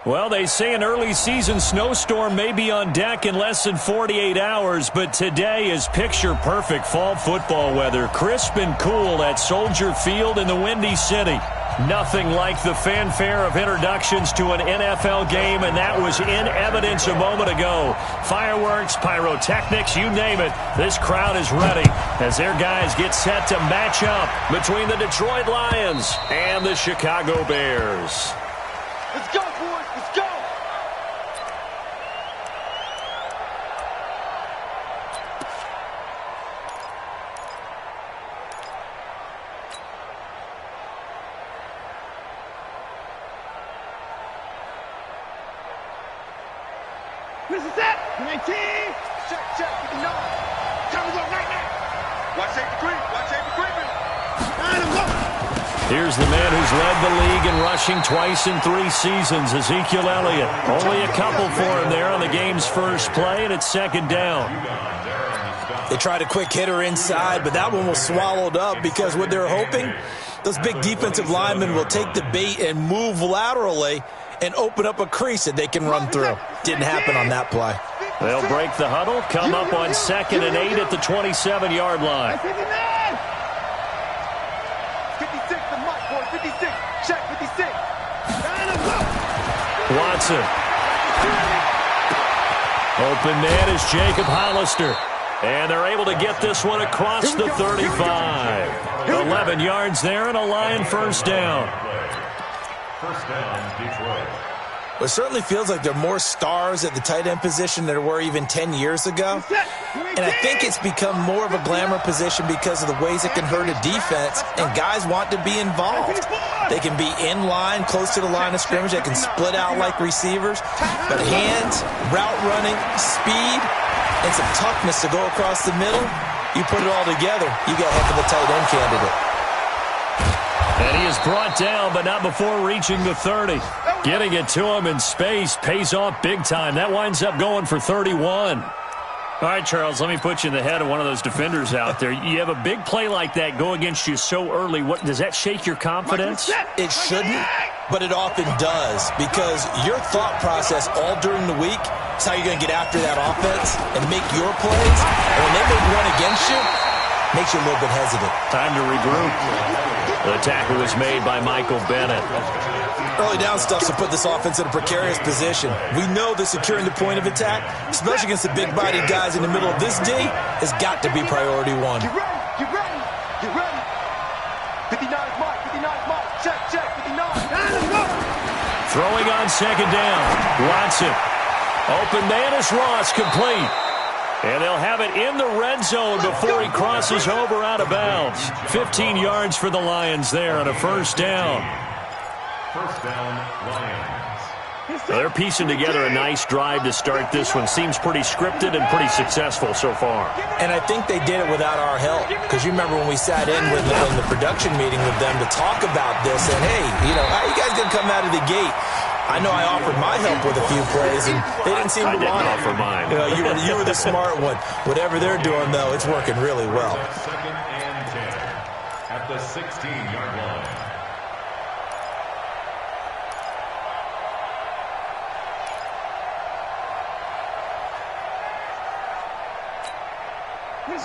Well, they say an early season snowstorm may be on deck in less than 48 hours, but today is picture-perfect fall football weather. Crisp and cool at Soldier Field in the Windy City. Nothing like the fanfare of introductions to an NFL game, and that was in evidence a moment ago. Fireworks, pyrotechnics, you name it. This crowd is ready as their guys get set to match up between the Detroit Lions and the Chicago Bears. Let's go, boys. Let's go. This is it. 19. Check. 59. Time to go right now. Watch safety creep. Watch safety creeping. Here's the man who's led the league in rushing twice in 3 seasons, Ezekiel Elliott. Only a couple for him there on the game's first play, and it's second down. They tried a quick hitter inside, but that one was swallowed up because what they're hoping, those big defensive linemen will take the bait and move laterally and open up a crease that they can run through. Didn't happen on that play. They'll break the huddle, come up on 2nd and 8 at the 27-yard line. 56, the mark, boy. 56. Check, 56. Watson. Open man is Jacob Hollister. And they're able to get this one across the 35. 11 yards there and a Lion first down. First down, Detroit. It certainly feels like there are more stars at the tight end position than there were even 10 years ago. And I think it's become more of a glamour position because of the ways it can hurt a defense, and guys want to be involved. They can be in line, close to the line of scrimmage. They can split out like receivers. But hands, route running, speed, and some toughness to go across the middle, you put it all together, you got a heck of a tight end candidate. And he is brought down, but not before reaching the 30. Getting it to him in space pays off big time. That winds up going for 31. All right, Charles, let me put you in the head of one of those defenders out there. You have a big play like that go against you so early. What does that shake your confidence? It shouldn't, but it often does, because your thought process all during the week is how you're going to get after that offense and make your plays. And when they make one against you, it makes you a little bit hesitant. Time to regroup. The tackle was made by Michael Bennett. Early down stuff to put this offense in a precarious position. We know that securing the point of attack, especially against the big-bodied guys in the middle of this D, has got to be priority one. Get ready. Get ready. Get ready. 59 is Mike. 59 is Mike. Check. 59. Throwing on second down. Watson. Open man is Ross, complete. And they'll have it in the red zone before he crosses over out of bounds. 15 yards for the Lions there on a first down. First down, Lions. Well, they're piecing together a nice drive to start this one. Seems pretty scripted and pretty successful so far. And I think they did it without our help. Because you remember when we sat in with them in the production meeting with them to talk about this. And, hey, how are you guys going to come out of the gate? I know I offered my help with a few plays, and they didn't seem to want it. I didn't offer mine. You were the smart one. Whatever they're doing, though, it's working really well. Second and 10 at the 16-yard line.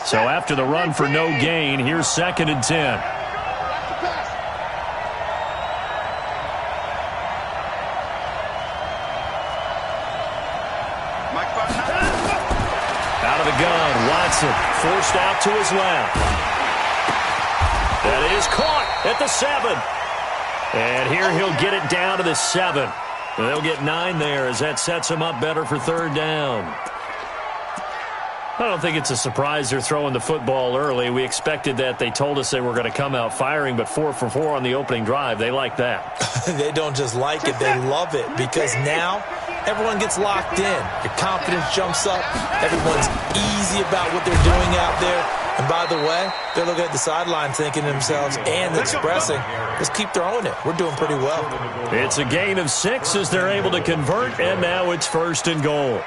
So after the run for no gain, here's 2nd and 10. Out of the gun, Watson forced out to his left. That is caught at the 7. And here he'll get it down to the 7. They'll get 9 there as that sets him up better for third down. I don't think it's a surprise they're throwing the football early. We expected that. They told us they were going to come out firing, but 4 for 4 on the opening drive. They like that. They don't just like it, they love it, because now everyone gets locked in. Your confidence jumps up. Everyone's easy about what they're doing out there. And by the way, they're looking at the sideline thinking to themselves and expressing, let's keep throwing it. We're doing pretty well. It's a gain of 6 as they're able to convert, and now it's 1st and goal.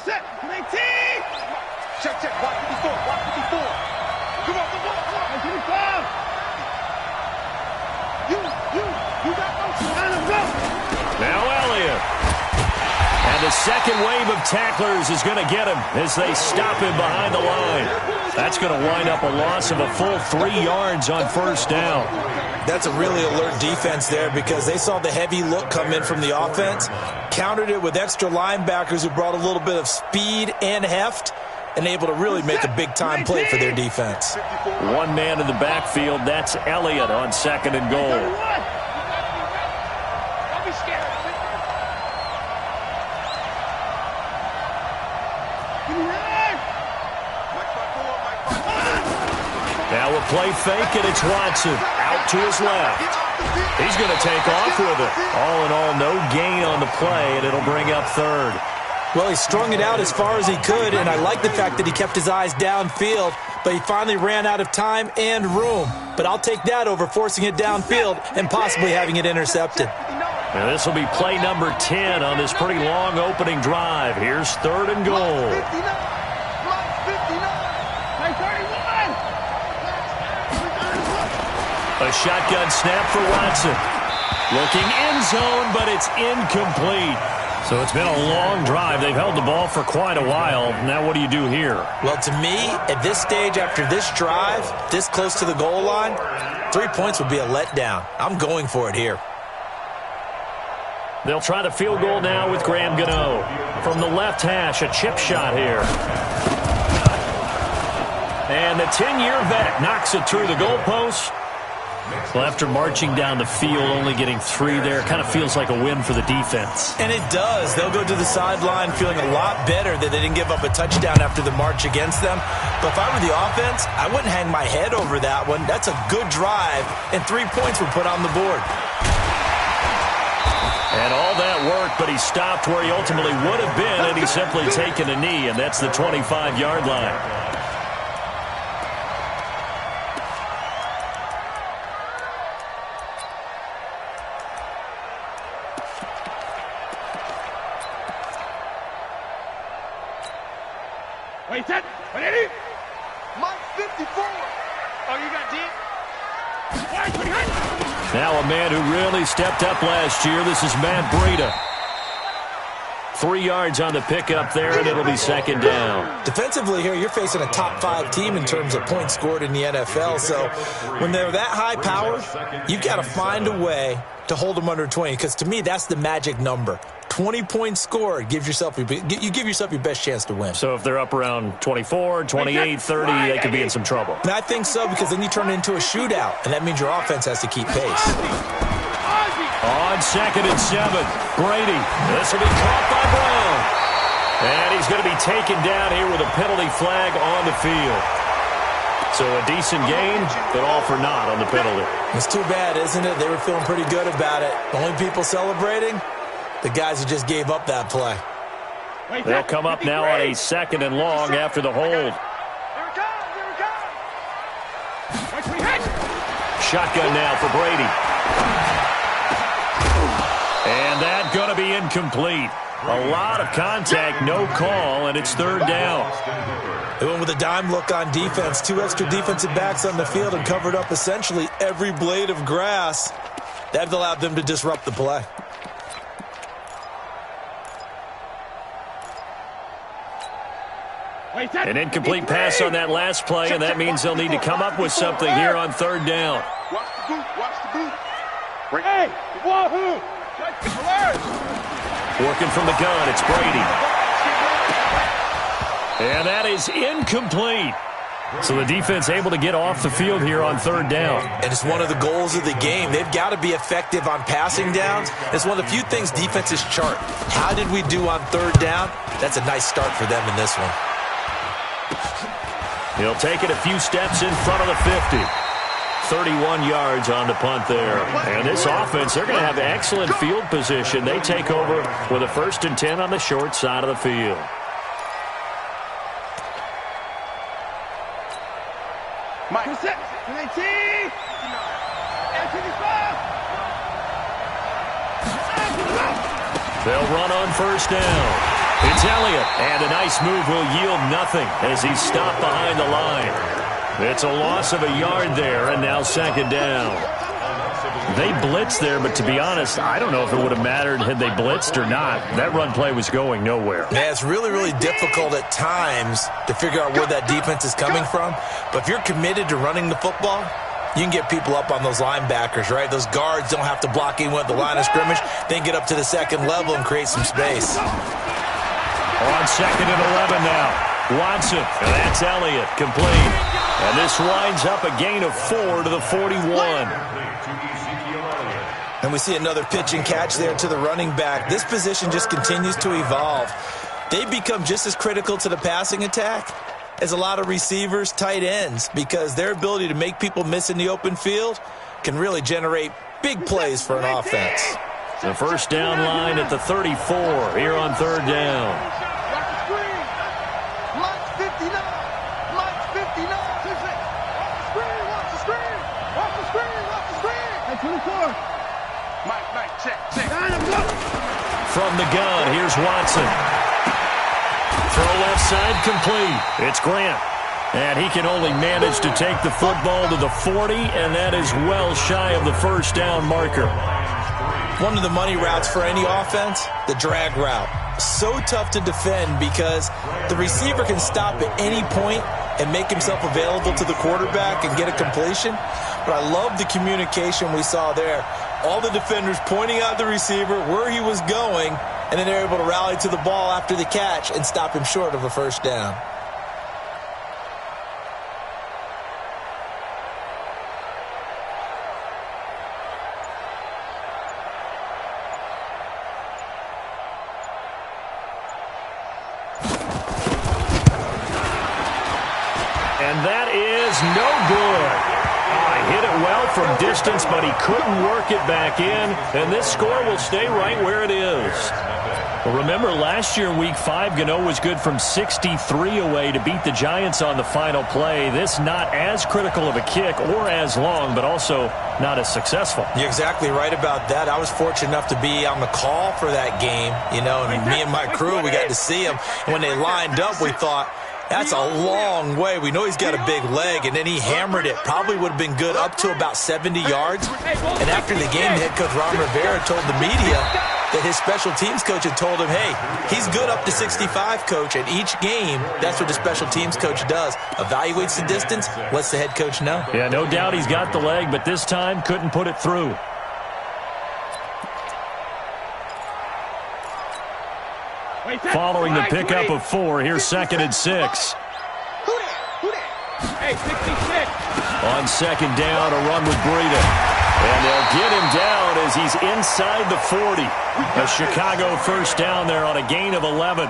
Check. 156. Watch 54. Come on, come on, come on. 25. You got no. Now Elliott. And the second wave of tacklers is going to get him as they stop him behind the line. That's going to wind up a loss of a full 3 yards on first down. That's a really alert defense there because they saw the heavy look come in from the offense, countered it with extra linebackers who brought a little bit of speed and heft, and able to really make a big-time play for their defense. One man in the backfield, that's Elliott on second and goal. Don't be scared. Now a play fake, and it's Watson out to his left. He's going to take off with it. All in all, no gain on the play, and it'll bring up third. Well, he strung it out as far as he could, and I like the fact that he kept his eyes downfield, but he finally ran out of time and room. But I'll take that over forcing it downfield and possibly having it intercepted. Now this will be play number 10 on this pretty long opening drive. Here's third and goal. A shotgun snap for Watson. Looking end zone, but it's incomplete. So it's been a long drive. They've held the ball for quite a while. Now what do you do here? Well, to me, at this stage, after this drive, this close to the goal line, 3 points would be a letdown. I'm going for it here. They'll try the field goal now with Graham Gano. From the left hash, a chip shot here. And the 10-year vet knocks it through the goalpost. Well, after marching down the field, only getting 3 there, kind of feels like a win for the defense. And it does. They'll go to the sideline feeling a lot better that they didn't give up a touchdown after the march against them. But if I were the offense, I wouldn't hang my head over that one. That's a good drive, and 3 points were put on the board. And all that work, but he stopped where he ultimately would have been, and he's simply taken a knee, and that's the 25-yard line. Wait, set. Ready? Mike 54. Oh, you got deep? Now a man who really stepped up last year. This is Matt Breida. 3 yards on the pickup there, and it'll be second down. Defensively here, you're facing a top-5 team in terms of points scored in the NFL. So when they're that high-powered, you've got to find a way to hold them under 20, because to me, that's the magic number. 20 points scored, you give yourself your best chance to win. So if they're up around 24, 28, 30, they could be in some trouble. And I think so, because then you turn it into a shootout, and that means your offense has to keep pace. On second and 7, Brady. This will be caught by Brown. And he's going to be taken down here with a penalty flag on the field. So a decent gain, but all for naught on the penalty. It's too bad, isn't it? They were feeling pretty good about it. The only people celebrating, the guys who just gave up that play. They'll come up now on a second and long after the hold. Shotgun now for Brady. And that's going to be incomplete. A lot of contact, no call, and it's third down. They went with a dime look on defense. 2 extra defensive backs on the field and covered up essentially every blade of grass. That allowed them to disrupt the play. An incomplete pass on that last play, and that means they'll need to come up with something here on third down. Watch the boot. Watch the boot. Hey, wahoo! Working from the gun, it's Brady. And that is incomplete. So the defense able to get off the field here on third down. And it's one of the goals of the game. They've got to be effective on passing downs. It's one of the few things defenses chart. How did we do on third down? That's a nice start for them in this one. He'll take it a few steps in front of the 50. 31 yards on the punt there. And this offense, they're going to have excellent field position. They take over with a 1st and 10 on the short side of the field. Mike. 19. They'll run on first down. It's Elliott, and a nice move will yield nothing as he's stopped behind the line. It's a loss of a yard there, and now second down. They blitzed there, but to be honest, I don't know if it would have mattered had they blitzed or not. That run play was going nowhere. Yeah, it's really, really difficult at times to figure out where that defense is coming from. But if you're committed to running the football, you can get people up on those linebackers, right? Those guards don't have to block anyone at the line of scrimmage. They can get up to the second level and create some space. On second and 11 now. Watson, and that's Elliott, complete. And this winds up a gain of 4 to the 41. And we see another pitch and catch there to the running back. This position just continues to evolve. They've become just as critical to the passing attack as a lot of receivers, tight ends, because their ability to make people miss in the open field can really generate big plays for an offense. The first down line at the 34 here on third down. From the gun, here's Watson. Throw left side complete. It's Grant. And he can only manage to take the football to the 40, and that is well shy of the first down marker. One of the money routes for any offense, the drag route. So tough to defend because the receiver can stop at any point and make himself available to the quarterback and get a completion. But I love the communication we saw there. All the defenders pointing out the receiver, where he was going, and then they're able to rally to the ball after the catch and stop him short of a first down. And that is no good. Hit it well from distance, but he couldn't work it back in, and this score will stay right where it is. Well, remember, last year in Week 5, Gano was good from 63 away to beat the Giants on the final play. This not as critical of a kick or as long, but also not as successful. You're exactly right about that. I was fortunate enough to be on the call for that game, and me and my crew, we got to see him. When they lined up, we thought, that's a long way. We know he's got a big leg, and then he hammered it. Probably would have been good up to about 70 yards. And after the game, the head coach, Ron Rivera, told the media that his special teams coach had told him, hey, he's good up to 65, coach. And each game, that's what the special teams coach does. Evaluates the distance, lets the head coach know. Yeah, no doubt he's got the leg, but this time couldn't put it through. Following the pickup of 4, here's second and 6. Hey, 66. On second down, a run with Breida. And they'll get him down as he's inside the 40. A Chicago first down there on a gain of 11.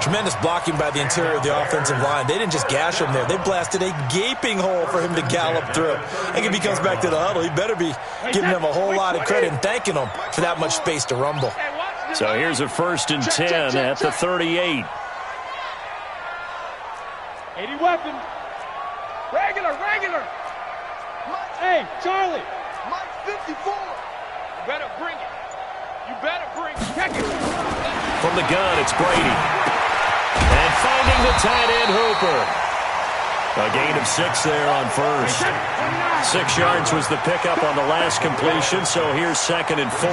Tremendous blocking by the interior of the offensive line. They didn't just gash him there. They blasted a gaping hole for him to gallop through. I think if he comes back to the huddle, he better be giving them a whole lot of credit and thanking them for that much space to rumble. So here's a first and 10 at the 38. 80 weapons. Regular. Hey, Charlie. Mike 54. You better bring it. Check it. From the gun, it's Brady. And finding the tight end, Hooper. A gain of 6 there on first. 6 yards was the pickup on the last completion, so here's second and 4.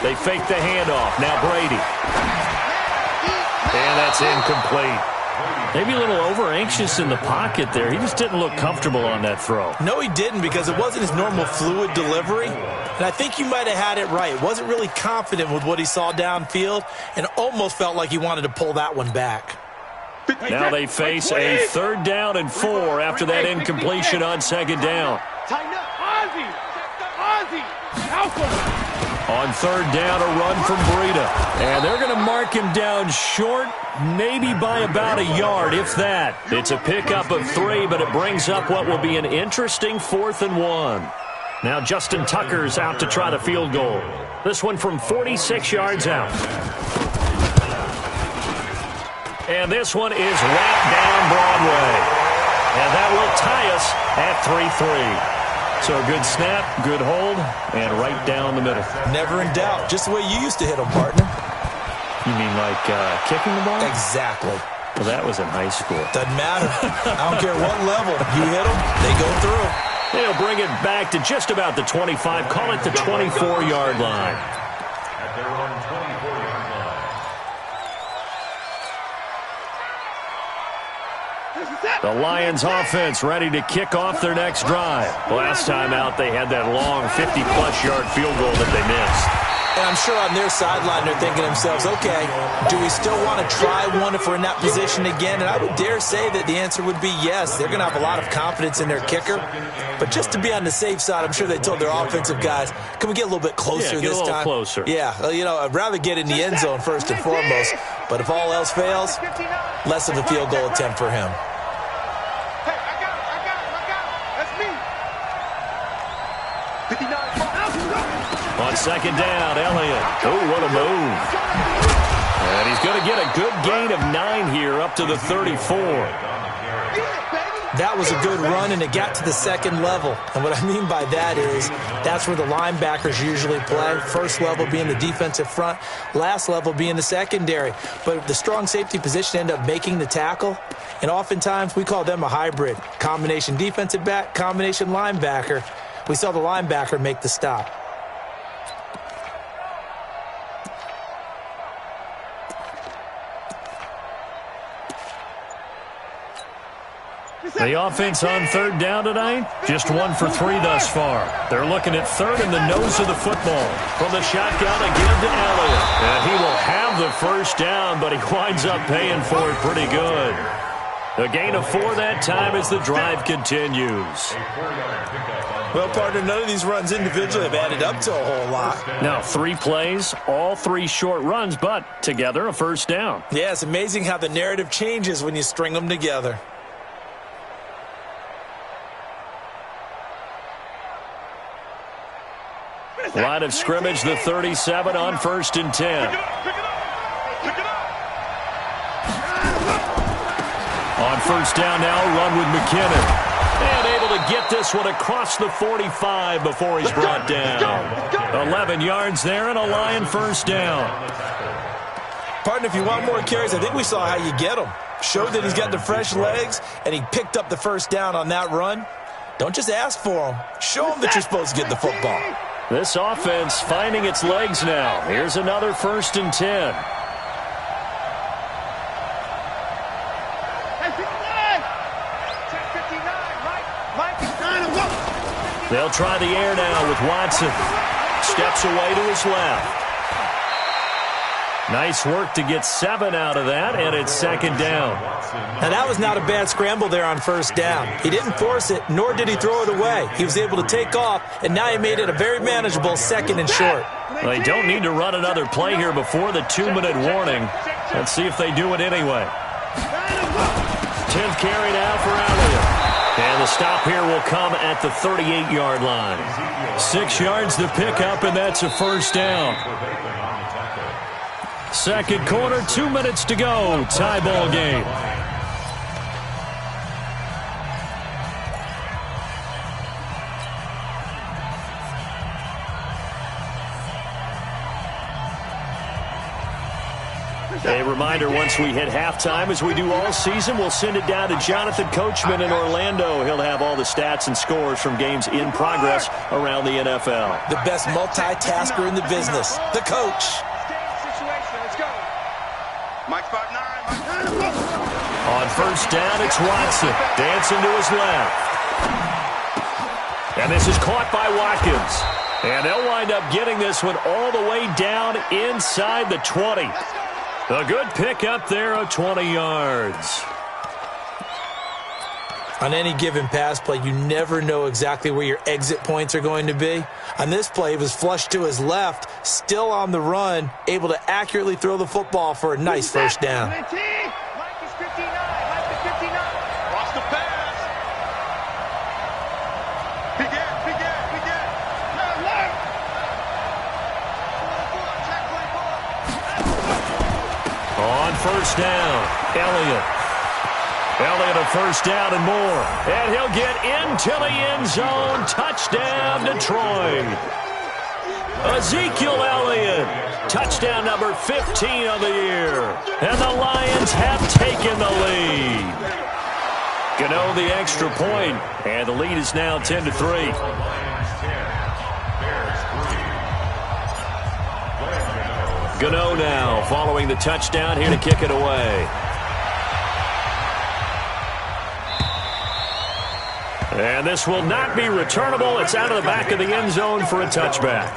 They fake the handoff. Now Brady. And that's incomplete. Maybe a little over-anxious in the pocket there. He just didn't look comfortable on that throw. No, he didn't, because it wasn't his normal fluid delivery. And I think you might have had it right. Wasn't really confident with what he saw downfield and almost felt like he wanted to pull that one back. Now they face a third down and 4 after that incompletion on second down. Ozzy. Alpha. On third down, a run from Breida. And they're going to mark him down short, maybe by about a yard, if that. It's a pickup of 3, but it brings up what will be an interesting 4th and 1. Now Justin Tucker's out to try the field goal. This one from 46 yards out. And this one is right down Broadway. And that will tie us at 3-3. So a good snap, good hold, and right down the middle. Never in doubt. Just the way you used to hit them, partner. You mean like kicking the ball? Exactly. Well, that was in high school. Doesn't matter. I don't care what level. You hit them, they go through. They'll bring it back to just about the 25. Call it the 24-yard line. At their own 24-yard line. The Lions offense ready to kick off their next drive. Last time out, they had that long 50-plus yard field goal that they missed. And I'm sure on their sideline they're thinking to themselves, okay, do we still want to try one if we're in that position again? And I would dare say that the answer would be yes. They're going to have a lot of confidence in their kicker. But just to be on the safe side, I'm sure they told their offensive guys, can we get a little bit closer this time? Get a little closer. Yeah, I'd rather get in the end zone first and foremost. But if all else fails, less of a field goal attempt for him. Hey, I got him. That's me. 59. On second down, Elliott. Oh, what a move. And he's going to get a good gain of 9 here up to the 34. That was a good run, and it got to the second level. And what I mean by that is that's where the linebackers usually play. First level being the defensive front, last level being the secondary. But the strong safety position ended up making the tackle, and oftentimes we call them a hybrid. Combination defensive back, combination linebacker. We saw the linebacker make the stop. The offense on third down tonight, just 1 for 3 thus far. They're looking at third in the nose of the football. From the shotgun again to Elliott. And he will have the first down, but he winds up paying for it pretty good. A gain of 4 that time as the drive continues. Well, partner, none of these runs individually have added up to a whole lot. Now, 3 plays, all 3 short runs, but together a first down. Yeah, it's amazing how the narrative changes when you string them together. Line of scrimmage, the 37 on 1st and 10. On first down now, run with McKinnon. And able to get this one across the 45 before he's brought down. 11 yards there and a Lion first down. Partner, if you want more carries, I think we saw how you get them. Showed that he's got the fresh legs, and he picked up the first down on that run. Don't just ask for him. Show him that you're supposed to get the football. This offense finding its legs now. Here's another 1st and 10. They'll try the air now with Watson. Steps away to his left. Nice work to get 7 out of that, and it's second down. Now, that was not a bad scramble there on first down. He didn't force it, nor did he throw it away. He was able to take off, and now he made it a very manageable 2nd and short. They don't need to run another play here before the 2-minute warning. Let's see if they do it anyway. 10th carry now for Elliott. And the stop here will come at the 38-yard line. 6 yards to pick up, and that's a first down. Second quarter, 2 minutes to go. Tie ball game. A reminder, once we hit halftime, as we do all season, we'll send it down to Jonathan Coachman in Orlando. He'll have all the stats and scores from games in progress around the NFL. The best multitasker in the business, the coach. On first down, it's Watson. Dancing to his left. And this is caught by Watkins. And they'll wind up getting this one all the way down inside the 20. A good pick up there of 20 yards. On any given pass play, you never know exactly where your exit points are going to be. On this play, it was flushed to his left, still on the run, able to accurately throw the football for a nice first down. Mike is 59. Cross the pass. Big air. On first down, Elliott. Elliott a first down and more. And he'll get into the end zone. Touchdown, Detroit. Ezekiel Elliott. Touchdown number 15 of the year. And the Lions have taken the lead. Gano the extra point, and the lead is now 10-3. Gano now following the touchdown, here to kick it away. And this will not be returnable. It's out of the back of the end zone for a touchback.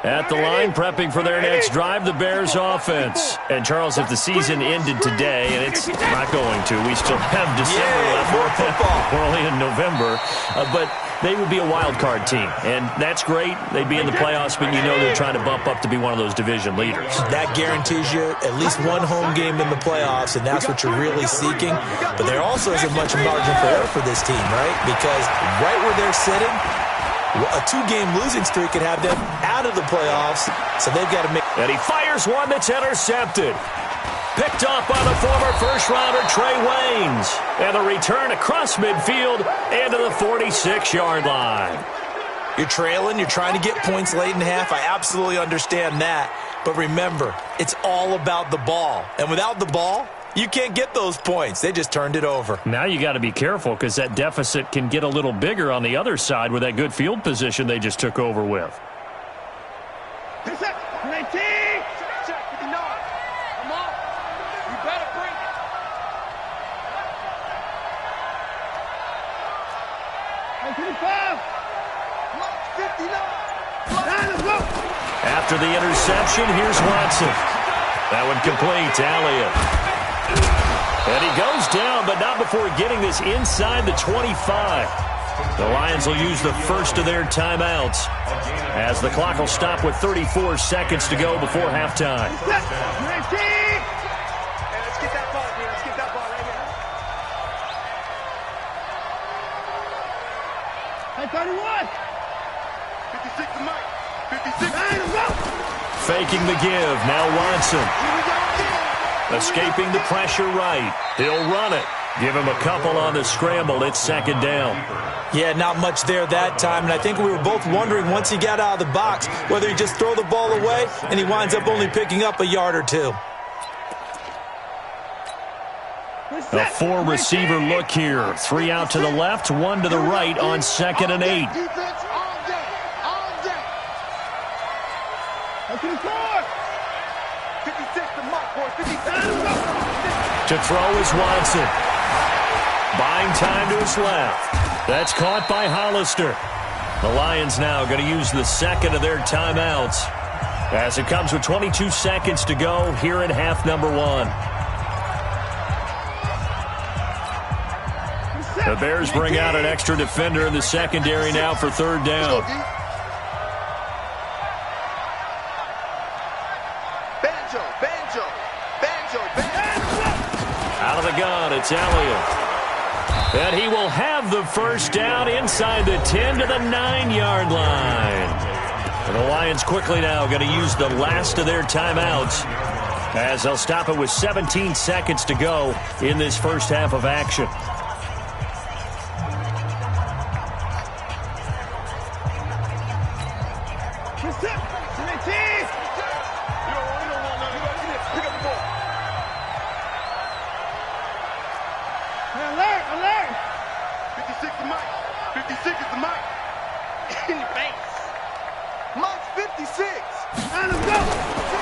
At the line, prepping for their next drive, the Bears offense. And, Charles, if the season ended today, and it's not going to, we still have December left. More football. We're only in November. But they would be a wild card team, and that's great. They'd be in the playoffs, but you know they're trying to bump up to be one of those division leaders. That guarantees you at least one home game in the playoffs, and that's what you're really seeking. But there also isn't much margin for error for this team, right? Because right where they're sitting, a two-game losing streak could have them out of the playoffs, so they've got to make... And he fires one that's intercepted. Picked off by the former first-rounder Trey Waynes. And the return across midfield and to the 46-yard line. You're trailing. You're trying to get points late in half. I absolutely understand that. But remember, it's all about the ball. And without the ball, you can't get those points. They just turned it over. Now you got to be careful because that deficit can get a little bigger on the other side with that good field position they just took over with. After the interception, here's Watson. That one complete to Elliott. And he goes down, but not before getting this inside the 25. The Lions will use the first of their timeouts as the clock will stop with 34 seconds to go before halftime. Let's get that ball, man. Let's get that ball right here. 31. 56 to Mike. 56. Faking the give. Now Watson. Escaping the pressure right. He'll run it. Give him a couple on the scramble. It's second down. Yeah, not much there that time. And I think we were both wondering once he got out of the box whether he just throw the ball away and he winds up only picking up a yard or two. A four-receiver look here. Three out to the left, one to the right on 2nd and 8. To throw is Watson. Buying time to his left. That's caught by Hollister. The Lions now going to use the second of their timeouts as it comes with 22 seconds to go here in half number one. The Bears bring out an extra defender in the secondary now for third down. Out of the gun, it's Elliott. And he will have the first down inside the 10 to the 9-yard line. And the Lions quickly now going to use the last of their timeouts as they'll stop it with 17 seconds to go in this first half of action.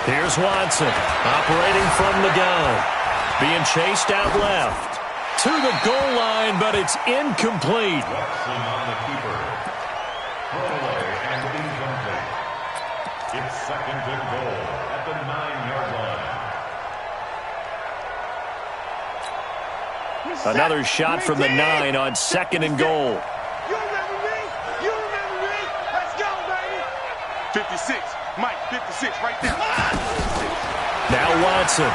Here's Watson, operating from the gun. Being chased out left. To the goal line, but it's incomplete. Wrestling on the keeper. Throwaway and incomplete. It's second and goal at the 9-yard line. Another shot from the 9 on 2nd and goal. You remember me? You remember me? Let's go, baby. 56. Mike, 56 right there. Now Watson.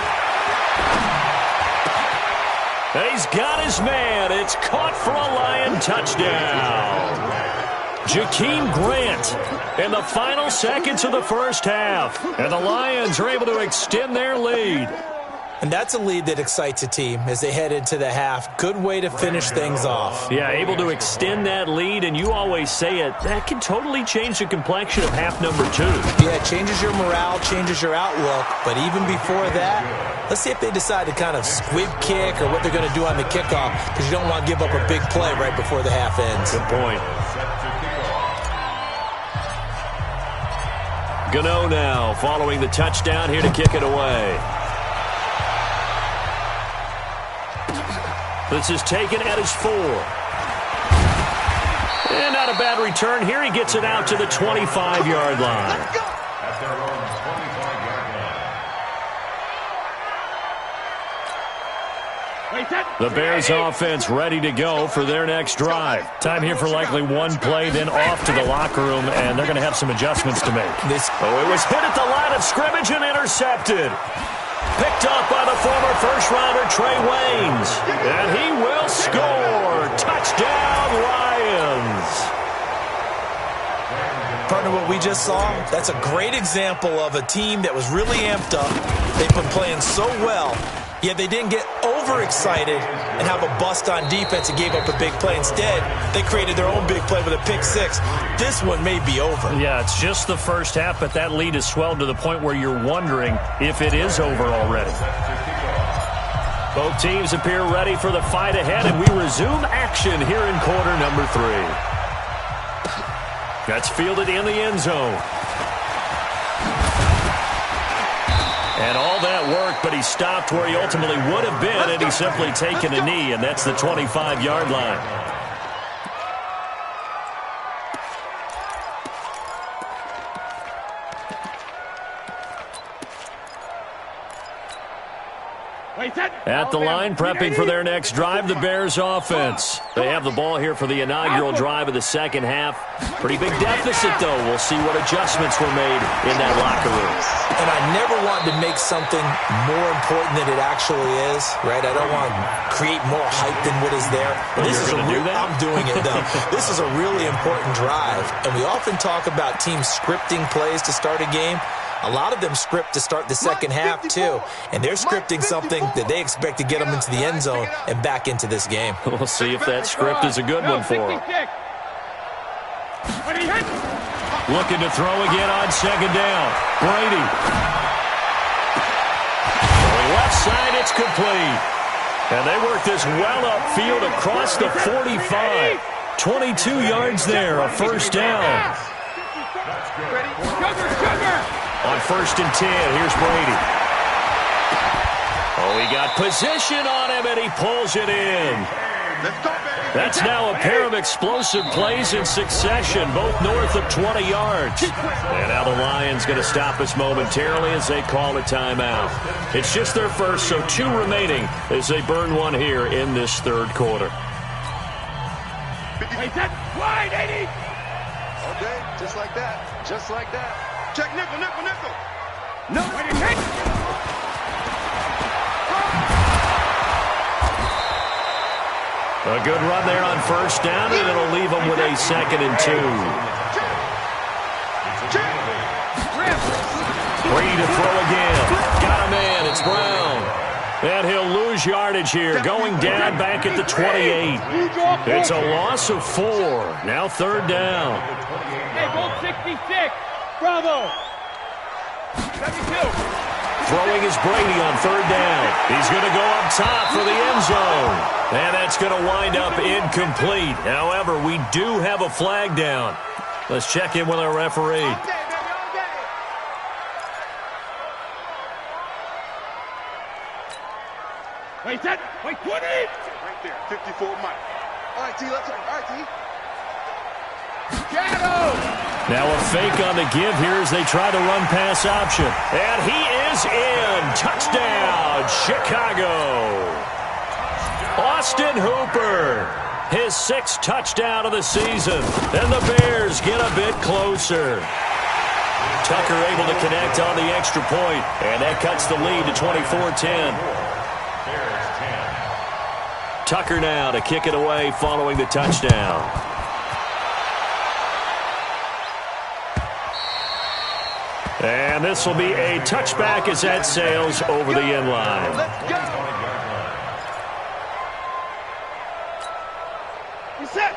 He's got his man. It's caught for a Lion touchdown. Jakeem Grant in the final seconds of the first half. And the Lions are able to extend their lead. And that's a lead that excites a team as they head into the half. Good way to finish things off. Yeah, able to extend that lead, and you always say it, that can totally change the complexion of half number 2. Yeah, it changes your morale, changes your outlook. But even before that, let's see if they decide to kind of squib kick or what they're going to do on the kickoff, because you don't want to give up a big play right before the half ends. Good point. Gano now following the touchdown here to kick it away. This is taken at his 4. And not a bad return here. He gets it out to the 25-yard line. At their own 25-yard line. The Bears offense ready to go for their next drive. Time here for likely one play, then off to the locker room, and they're going to have some adjustments to make. It was hit at the line of scrimmage and intercepted. Picked up by the former first-rounder Trey Waynes. And he will score. Touchdown, Lions. Partner, what we just saw, that's a great example of a team that was really amped up. They've been playing so well, yet they didn't get overexcited and have a bust on defense and gave up a big play. Instead, they created their own big play with a pick 6. This one may be over. Yeah, it's just the first half, but that lead has swelled to the point where you're wondering if it is over already. Both teams appear ready for the fight ahead, and we resume action here in quarter number 3. That's fielded in the end zone. And all that work, but he stopped where he ultimately would have been, and he's simply taken a knee, and that's the 25-yard line. At the line, prepping for their next drive, the Bears offense. They have the ball here for the inaugural drive of the second half. Pretty big deficit, though. We'll see what adjustments were made in that locker room. And I never wanted to make something more important than it actually is, right? I don't want to create more hype than what is there. Well, this is I'm doing it, though. This is a really important drive. And we often talk about teams scripting plays to start a game. A lot of them script to start the second half, too. And they're scripting something that they expect to get them into the end zone and back into this game. We'll see if that script is a good one for them. Looking to throw again on second down. Brady. Going left side, it's complete. And they work this well upfield across the 45. 22 yards there, a first down. On 1st and 10, here's Brady. Oh, he got position on him, and he pulls it in. That's now a pair of explosive plays in succession, both north of 20 yards. And now the Lions going to stop us momentarily as they call a timeout. It's just their first, so 2 remaining as they burn one here in this third quarter. Wide, 80. Okay, just like that. Just like that. Check nickel, nickel, nickel. No, wait a minute. A good run there on first down, and it'll leave them with a 2nd and 2. Brady to throw again. Got a man. It's Brown. And he'll lose yardage here, going down back at the 28. It's a loss of 4. Now 3rd down. Hey, goal 66. Bravo. 72. Throwing is Brady on 3rd down. He's going to go up top for the end zone. And that's going to wind up incomplete. However, we do have a flag down. Let's check in with our referee. Wait, set. Wait, 20. Right there, 54 Mike. All right, T, let's go. All right, T. Shadow. Now a fake on the give here as they try to run pass option. And he is in. Touchdown, Chicago. Austin Hooper, his 6th touchdown of the season. And the Bears get a bit closer. Tucker able to connect on the extra point. And that cuts the lead to 24-10. Tucker now to kick it away following the touchdown. And this will be a touchback as that sails over the end line. Let's go.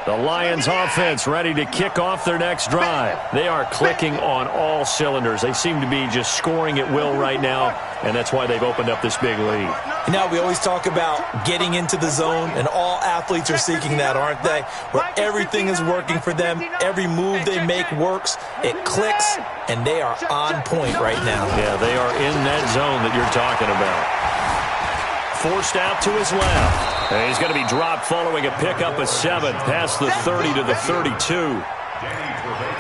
The Lions offense ready to kick off their next drive. They are clicking on all cylinders. They seem to be just scoring at will right now, and that's why they've opened up this big lead. Now, we always talk about getting into the zone, and all athletes are seeking that, aren't they? Where everything is working for them, every move they make works, it clicks, and they are on point right now. Yeah, they are in that zone that you're talking about. Forced out to his left. And he's going to be dropped following a pickup of 7 past the 30 to the 32.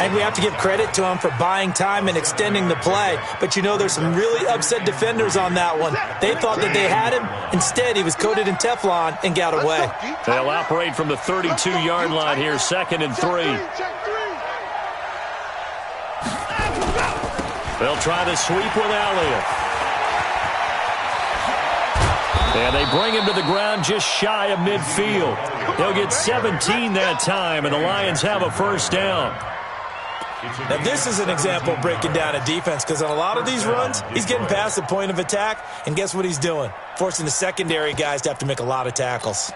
And we have to give credit to him for buying time and extending the play. But, you know, there's some really upset defenders on that one. They thought that they had him. Instead, he was coated in Teflon and got away. They'll operate from the 32-yard line here, 2nd and 3. They'll try to sweep with Elliott. And they bring him to the ground just shy of midfield. They'll get 17 that time, and the Lions have a first down. Now, this is an example of breaking down a defense, because on a lot of these runs, he's getting past the point of attack, and guess what he's doing? Forcing the secondary guys to have to make a lot of tackles.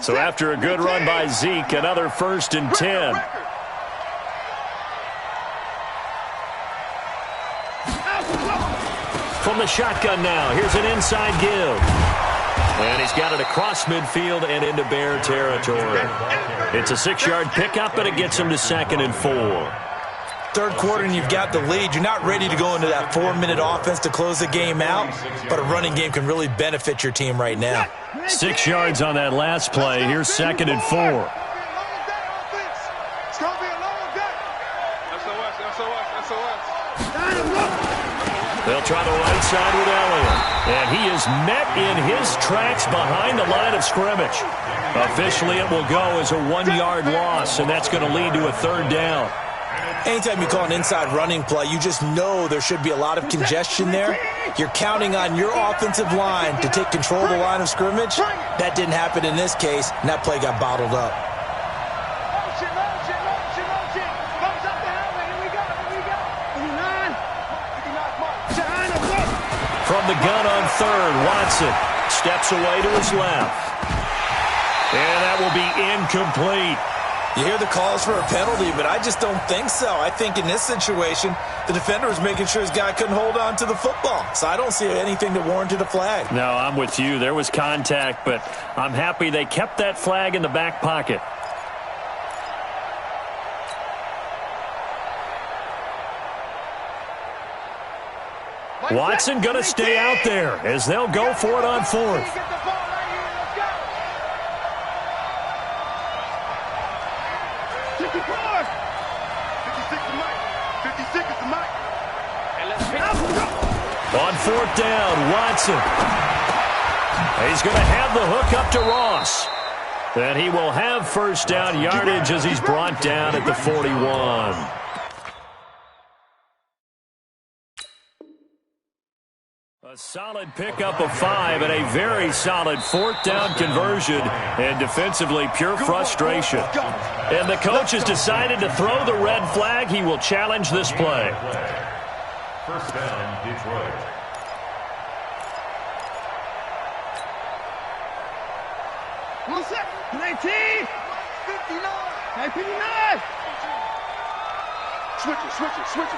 So after a good run by Zeke, another 1st and 10. From the shotgun now, here's an inside give. And he's got it across midfield and into Bear territory. It's a 6-yard pickup, and it gets him to 2nd and 4. Third quarter, and you've got the lead. You're not ready to go into that 4-minute offense to close the game out, but a running game can really benefit your team right now. 6 yards on that last play. Here's 2nd and 4. It's going to be a long day. SOS. They'll try the right side with Elliott. And he is met in his tracks behind the line of scrimmage. Officially, it will go as a 1-yard loss, and that's going to lead to a 3rd down. Anytime you call an inside running play, you just know there should be a lot of congestion there. You're counting on your offensive line to take control of the line of scrimmage. That didn't happen in this case, and that play got bottled up. From the gun on 3rd, Watson steps away to his left. And that will be incomplete. You hear the calls for a penalty, but I just don't think so. I think in this situation, the defender was making sure his guy couldn't hold on to the football. So I don't see anything that warranted a flag. No, I'm with you. There was contact, but I'm happy they kept that flag in the back pocket. Watson going to stay out there as they'll go for it on 4th. On 4th down, Watson. He's going to have the hook up to Ross. And he will have 1st down yardage as he's brought down at the 41. A solid pickup of 5 and a very solid 4th down conversion, and defensively pure frustration. And the coach has decided to throw the red flag. He will challenge this play. 1st down, Detroit. What's that? 19! 59! Switch it.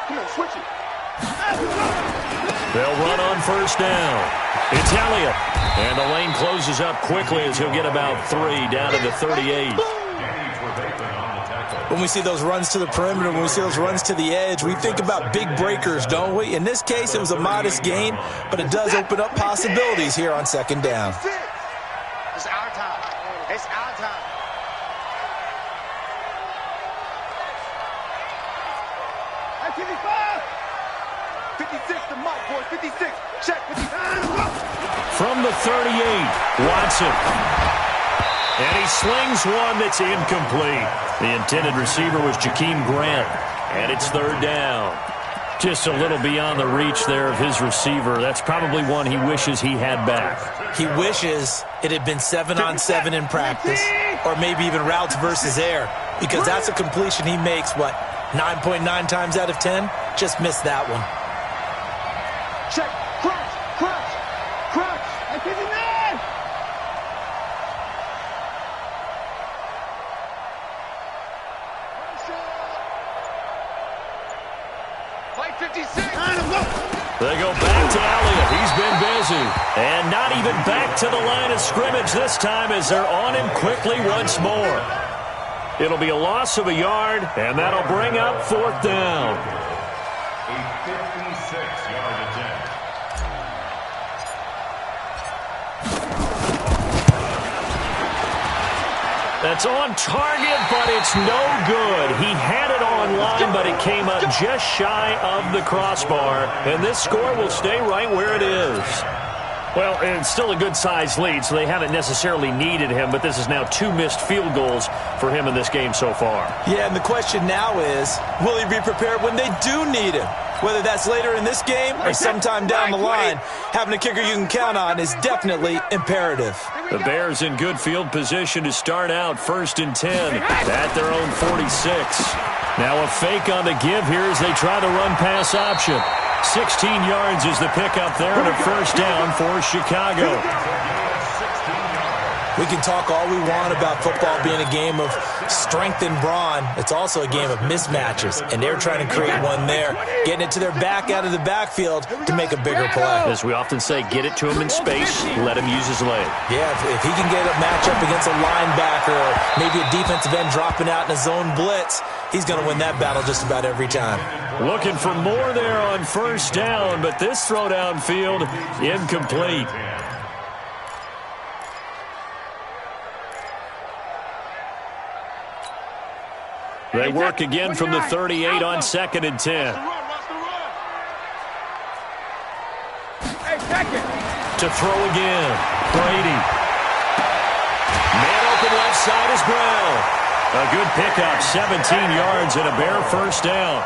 Come on, switch it. They'll run on 1st down. It's Elliott. And the lane closes up quickly as he'll get about 3 down to the 38. When we see those runs to the perimeter, when we see those runs to the edge, we think about big breakers, don't we? In this case, it was a modest gain, but it does open up possibilities here on 2nd down. It's our time. It's our time. At 55. 56 to Mike, boys. 56. Check. 59. From the 38, Watson. And he slings one that's incomplete. The intended receiver was Jakeem Grant. And it's 3rd down. Just a little beyond the reach there of his receiver. That's probably one he wishes he had back. He wishes it had been 7-on-7 in practice, or maybe even routes versus air, because that's a completion he makes, 9.9 times out of 10? Just missed that one. Check. Crunch. I give you nine. Play 56. They go back to Elliott. He's been busy. And not even back to the line of scrimmage this time as they're on him quickly once more. It'll be a loss of a yard, and that'll bring up 4th down. A 56-yard attempt. That's on target, but it's no good. He had it on line, but it came up just shy of the crossbar, and this score will stay right where it is. Well, it's still a good-sized lead, so they haven't necessarily needed him, but this is now 2 missed field goals for him in this game so far. Yeah, and the question now is, will he be prepared when they do need him? Whether that's later in this game or sometime down the line, having a kicker you can count on is definitely imperative. The Bears in good field position to start out 1st and 10 at their own 46. Now a fake on the give here as they try the run-pass option. 16 yards is the pickup there and a 1st down for Chicago. We can talk all we want about football being a game of strength and brawn. It's also a game of mismatches, and they're trying to create one there, getting it to their back out of the backfield to make a bigger play. As we often say, get it to him in space, let him use his leg. Yeah, if he can get a matchup against a linebacker or maybe a defensive end dropping out in a zone blitz, he's going to win that battle just about every time. Looking for more there on 1st down, but this throw downfield incomplete. They work again from the 38 on 2nd and 10. To throw again. Brady. Man open left side is Brown. A good pickup, 17 yards and a Bear 1st down.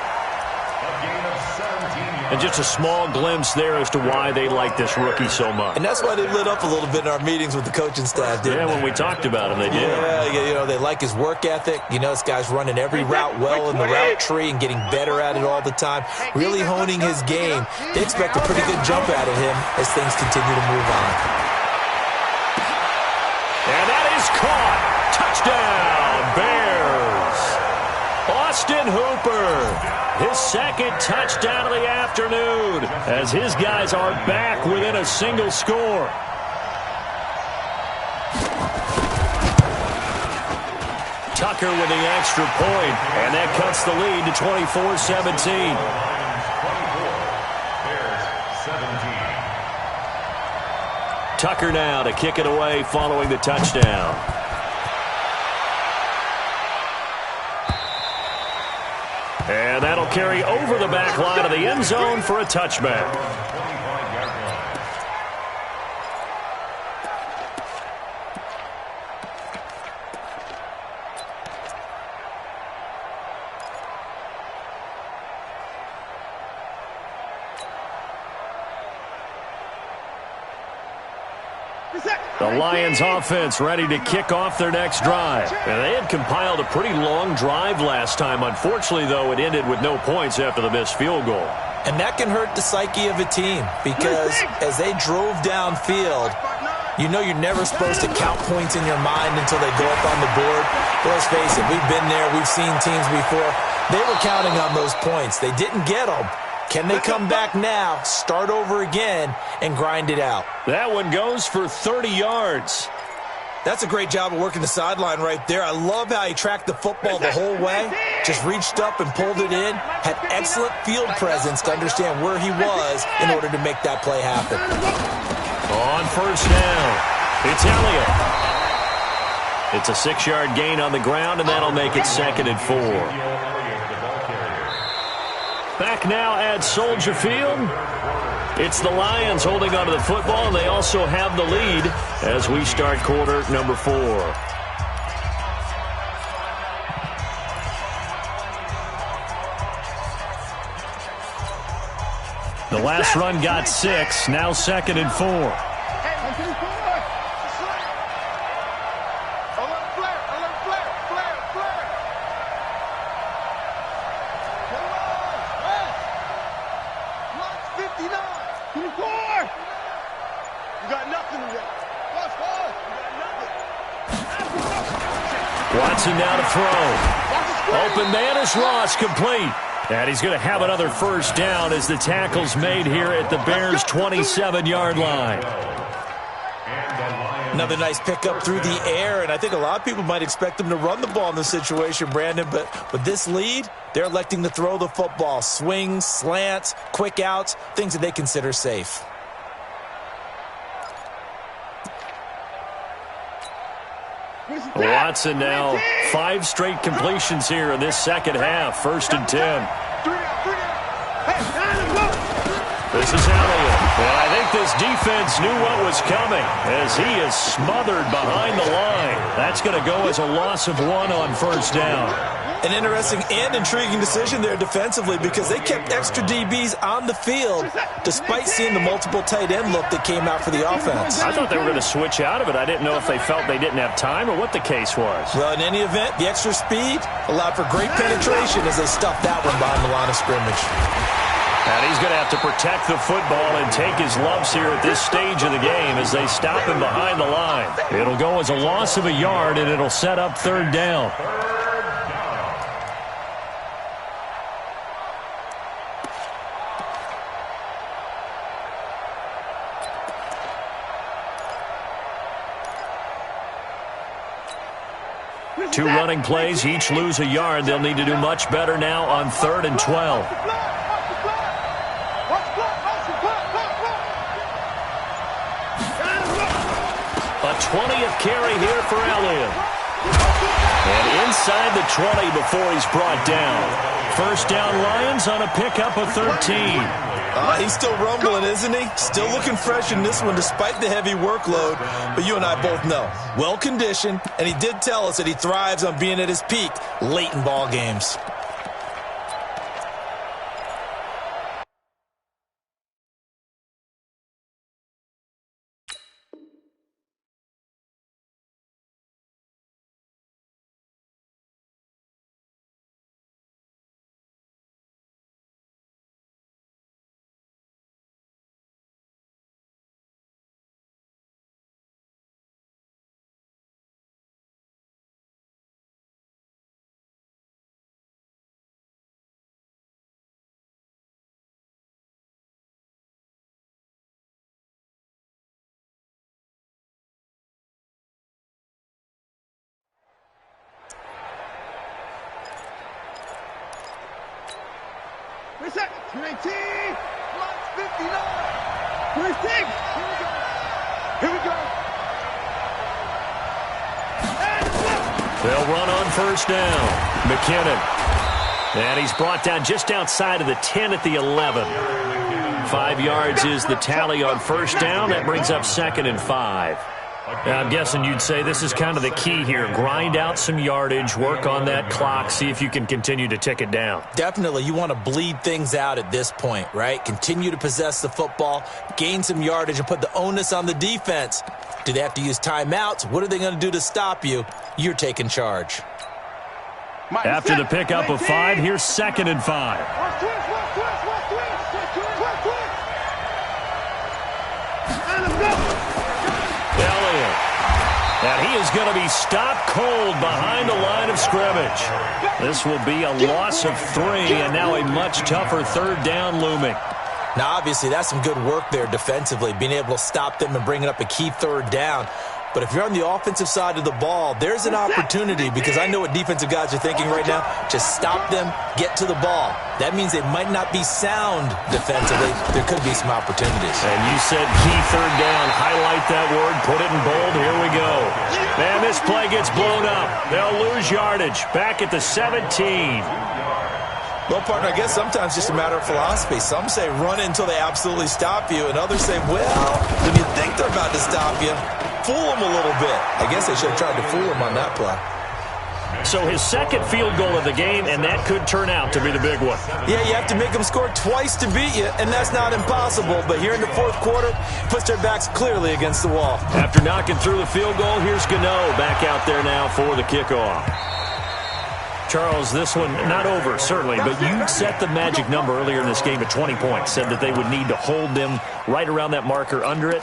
And just a small glimpse there as to why they like this rookie so much. And that's why they lit up a little bit in our meetings with the coaching staff, didn't they? When we talked about him, they did. Yeah, they like his work ethic. This guy's running every route well in the route tree and getting better at it all the time, really honing his game. They expect a pretty good jump out of him as things continue to move on. And that is caught. Touchdown, Bears. Austin Hooper. His 2nd touchdown of the afternoon as his guys are back within a single score. Tucker with the extra point, and that cuts the lead to 24-17. Tucker now to kick it away following the touchdown. And that'll carry over the back line of the end zone for a touchback. The Lions offense ready to kick off their next drive. And they had compiled a pretty long drive last time. Unfortunately, though, it ended with no points after the missed field goal. And that can hurt the psyche of a team because as they drove downfield, you're never supposed to count points in your mind until they go up on the board. But let's face it, we've been there. We've seen teams before. They were counting on those points. They didn't get them. Can they come back now, start over again, and grind it out? That one goes for 30 yards. That's a great job of working the sideline right there. I love how he tracked the football the whole way, just reached up and pulled it in, had excellent field presence to understand where he was in order to make that play happen. On 1st down, it's Elliott. It's a 6-yard gain on the ground, and that'll make it 2nd and 4. Back now at Soldier Field. It's the Lions holding onto the football, and they also have the lead as we start quarter number 4. The last run got 6, now 2nd and 4. Watson now to throw. Open man is Ross, complete. And he's going to have another first down as the tackle's made here at the Bears' 27-yard line. Another nice pickup through the air, and I think a lot of people might expect them to run the ball in this situation, Brandon, but with this lead, they're electing to throw the football. Swings, slants, quick outs, things that they consider safe. Watson now 5 straight completions here in this second half. 1st and 10. This is Elliott. And I think this defense knew what was coming as he is smothered behind the line. That's going to go as a loss of 1 on 1st down. An interesting and intriguing decision there defensively because they kept extra DBs on the field despite seeing the multiple tight end look that came out for the offense. I thought they were going to switch out of it. I didn't know if they felt they didn't have time or what the case was. Well, in any event, the extra speed allowed for great penetration as they stuffed that one behind the line of scrimmage. And he's going to have to protect the football and take his lumps here at this stage of the game as they stop him behind the line. It'll go as a loss of a yard, and it'll set up 3rd down. Two running plays, each lose a yard. They'll need to do much better now on 3rd and 12. A 20th carry here for Elliott. And inside the 20 before he's brought down. 1st down Lions on a pickup of 13. He's still rumbling, isn't he? Still looking fresh in this one despite the heavy workload. But you and I both know, well-conditioned, and he did tell us that he thrives on being at his peak late in ball games. Reset. 19. 59. 26. Here we go. They'll run on 1st down. McKinnon. And he's brought down just outside of the 10 at the 11. 5 yards is the tally on 1st down. That brings up 2nd and 5. I'm guessing you'd say this is kind of the key here. Grind out some yardage, work on that clock, see if you can continue to tick it down. Definitely. You want to bleed things out at this point, right? Continue to possess the football, gain some yardage, and put the onus on the defense. Do they have to use timeouts? What are they going to do to stop you? You're taking charge. After the pickup of 5, here's 2nd and 5. Elliott. And he is going to be stopped cold behind the line of scrimmage. This will be a loss of 3, and now a much tougher 3rd down looming. Now, obviously, that's some good work there defensively, being able to stop them and bringing up a key 3rd down. But if you're on the offensive side of the ball, there's an opportunity because I know what defensive guys are thinking right now. Just stop them, get to the ball. That means they might not be sound defensively. There could be some opportunities. And you said key 3rd down. Highlight that word. Put it in bold. Here we go. Man, this play gets blown up. They'll lose yardage. Back at the 17. Well, partner, I guess sometimes just a matter of philosophy. Some say run until they absolutely stop you, and others say, well, when you think they're about to stop you, fool them a little bit. I guess they should have tried to fool them on that play. So his second field goal of the game, and that could turn out to be the big one. Yeah, you have to make them score twice to beat you, and that's not impossible. But here in the fourth quarter, puts their backs clearly against the wall. After knocking through the field goal, here's Gano back out there now for the kickoff. Charles, this one not over, certainly, but you set the magic number earlier in this game at 20 points, said that they would need to hold them right around that marker under it.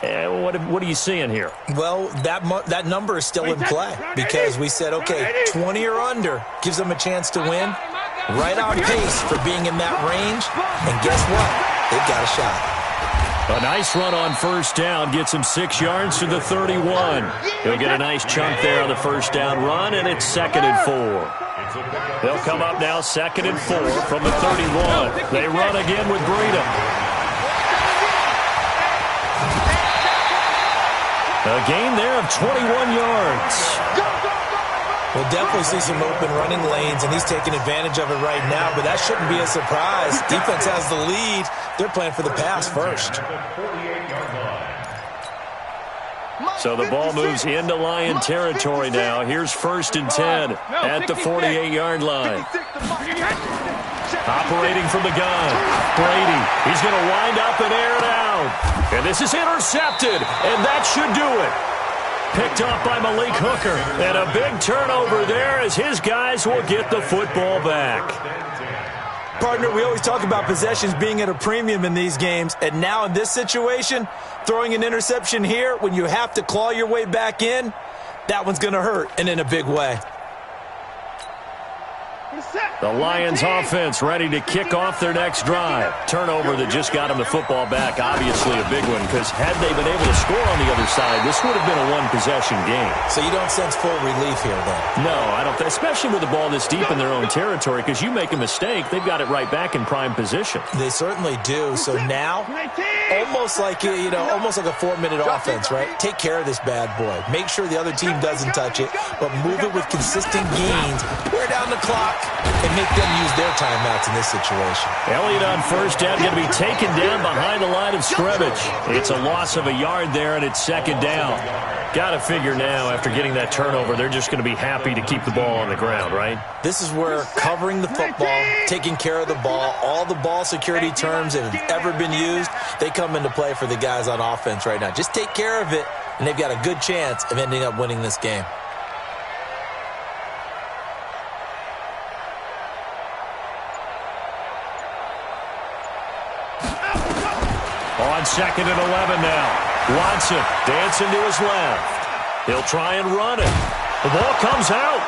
What are you seeing here? Well, that number is still in play because we said, okay, 20 or under gives them a chance to win. Right on pace for being in that range. And guess what? They've got a shot. A nice run on first down gets him 6 yards to the 31. He'll get a nice chunk there on the first down run, and it's 2nd and 4. They'll come up now 2nd and 4 from the 31. They run again with Breida. A gain there of 21 yards. We'll definitely see some open running lanes, and he's taking advantage of it right now, but that shouldn't be a surprise. Defense has the lead. They're playing for the pass first. So the ball moves into Lion territory now. Here's 1st and 10 at the 48-yard line. Operating from the gun, Brady. He's going to wind up and air it out. And this is intercepted, and that should do it. Picked off by Malik Hooker. And a big turnover there as his guys will get the football back. Partner, we always talk about possessions being at a premium in these games, and now in this situation, throwing an interception here when you have to claw your way back in, that one's going to hurt, and in a big way. The Lions offense ready to kick off their next drive. Turnover that just got them the football back. Obviously a big one because had they been able to score on the other side, this would have been a one-possession game. So you don't sense full relief here then? No, I don't. Especially with the ball this deep in their own territory, because you make a mistake, they've got it right back in prime position. They certainly do. So now, almost like almost like a 4-minute offense, right? Take care of this bad boy. Make sure the other team doesn't touch it, but move it with consistent gains. Wear down the clock and make them use their timeouts in this situation. Elliott on first down, going to be taken down behind the line of scrimmage. It's a loss of a yard there, and it's 2nd down. Got to figure now, after getting that turnover, they're just going to be happy to keep the ball on the ground, right? This is where covering the football, taking care of the ball, all the ball security terms that have ever been used, they come into play for the guys on offense right now. Just take care of it, and they've got a good chance of ending up winning this game. On 2nd and 11 now. Watson dancing to his left. He'll try and run it. The ball comes out.